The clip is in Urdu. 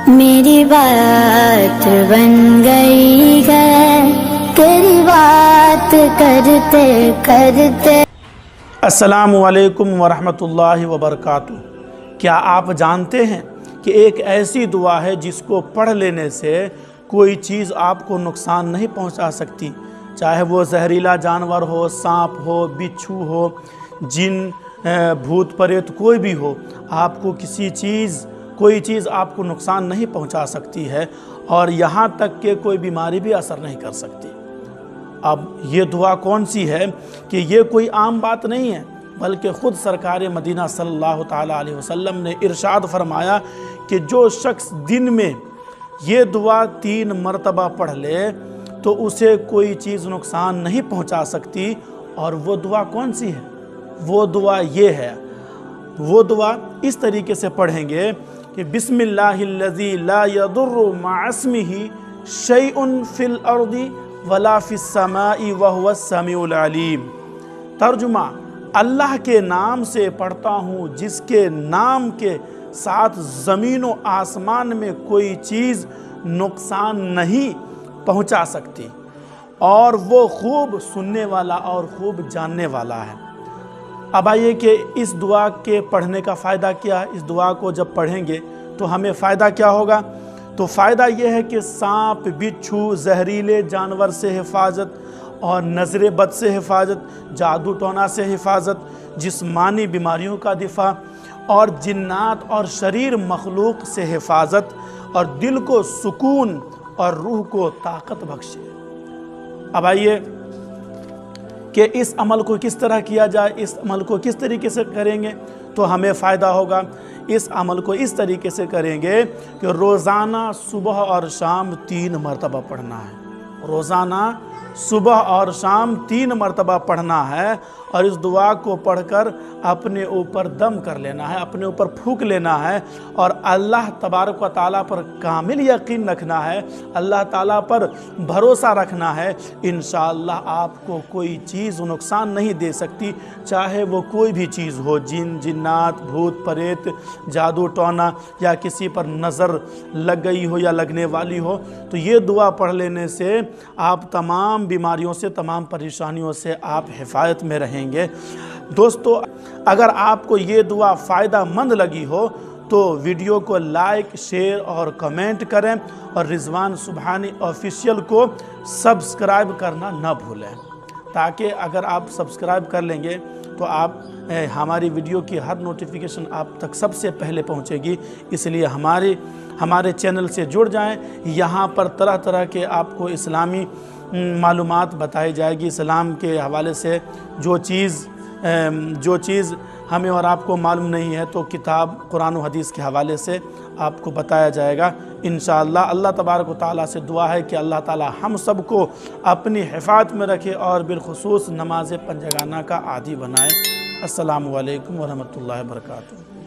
میری بات بن گئی ہے تیری بات کرتے کرتے۔ السلام علیکم ورحمۃ اللہ وبرکاتہ۔ کیا آپ جانتے ہیں کہ ایک ایسی دعا ہے جس کو پڑھ لینے سے کوئی چیز آپ کو نقصان نہیں پہنچا سکتی، چاہے وہ زہریلا جانور ہو، سانپ ہو، بچھو ہو، جن، بھوت پریت کوئی بھی ہو، آپ کو کوئی چیز آپ کو نقصان نہیں پہنچا سکتی ہے، اور یہاں تک کہ کوئی بیماری بھی اثر نہیں کر سکتی۔ اب یہ دعا کون سی ہے کہ یہ کوئی عام بات نہیں ہے، بلکہ خود سرکار مدینہ صلی اللہ تعالیٰ علیہ وسلم نے ارشاد فرمایا کہ جو شخص دن میں یہ دعا 3 مرتبہ پڑھ لے تو اسے کوئی چیز نقصان نہیں پہنچا سکتی۔ اور وہ دعا کون سی ہے؟ وہ دعا یہ ہے، وہ دعا اس طریقے سے پڑھیں گے کہ بسم اللہ الذی لا یضر مع اسمہ شیء فی الارض ولا فی السماء وہو السمیع العلیم۔ ترجمہ: اللہ کے نام سے پڑھتا ہوں جس کے نام کے ساتھ زمین و آسمان میں کوئی چیز نقصان نہیں پہنچا سکتی، اور وہ خوب سننے والا اور خوب جاننے والا ہے۔ اب آئیے کہ اس دعا کے پڑھنے کا فائدہ کیا ہے۔ اس دعا کو جب پڑھیں گے تو ہمیں فائدہ کیا ہوگا؟ تو فائدہ یہ ہے کہ سانپ، بچھو، زہریلے جانور سے حفاظت، اور نظر بد سے حفاظت، جادو ٹونا سے حفاظت، جسمانی بیماریوں کا دفاع، اور جنات اور شریر مخلوق سے حفاظت، اور دل کو سکون اور روح کو طاقت بخشے۔ اب آئیے کہ اس عمل کو کس طرح کیا جائے، اس عمل کو کس طریقے سے کریں گے تو ہمیں فائدہ ہوگا۔ اس عمل کو اس طریقے سے کریں گے کہ روزانہ صبح اور شام 3 مرتبہ پڑھنا ہے۔ روزانہ صبح اور شام 3 مرتبہ پڑھنا ہے، اور اس دعا کو پڑھ کر اپنے اوپر دم کر لینا ہے، اپنے اوپر پھونک لینا ہے، اور اللہ تبارک و تعالیٰ پر کامل یقین رکھنا ہے، اللہ تعالیٰ پر بھروسہ رکھنا ہے۔ انشاءاللہ آپ کو کوئی چیز نقصان نہیں دے سکتی، چاہے وہ کوئی بھی چیز ہو، جن، جنات، بھوت پریت، جادو ٹونا، یا کسی پر نظر لگ گئی ہو یا لگنے والی ہو۔ تو یہ دعا پڑھ لینے سے آپ تمام بیماریوں سے، تمام پریشانیوں سے آپ حفاظت میں رہیں گے۔ دوستو، اگر آپ کو یہ دعا فائدہ مند لگی ہو تو ویڈیو کو لائک، شیئر اور کمنٹ کریں، اور رضوان سبحانی آفیشیل کو سبسکرائب کرنا نہ بھولیں، تاکہ اگر آپ سبسکرائب کر لیں گے تو آپ ہماری ویڈیو کی ہر نوٹیفیکیشن آپ تک سب سے پہلے پہنچے گی۔ اس لیے ہمارے چینل سے جڑ جائیں۔ یہاں پر طرح طرح کے آپ کو اسلامی معلومات بتائی جائے گی۔ اسلام کے حوالے سے جو چیز ہمیں اور آپ کو معلوم نہیں ہے تو کتاب قرآن و حدیث کے حوالے سے آپ کو بتایا جائے گا انشاءاللہ۔ اللہ تبارک و تعالیٰ سے دعا ہے کہ اللہ تعالیٰ ہم سب کو اپنی حفاظت میں رکھے، اور بالخصوص نماز پنجگانہ کا عادی بنائے۔ السلام علیکم ورحمۃ اللہ وبرکاتہ۔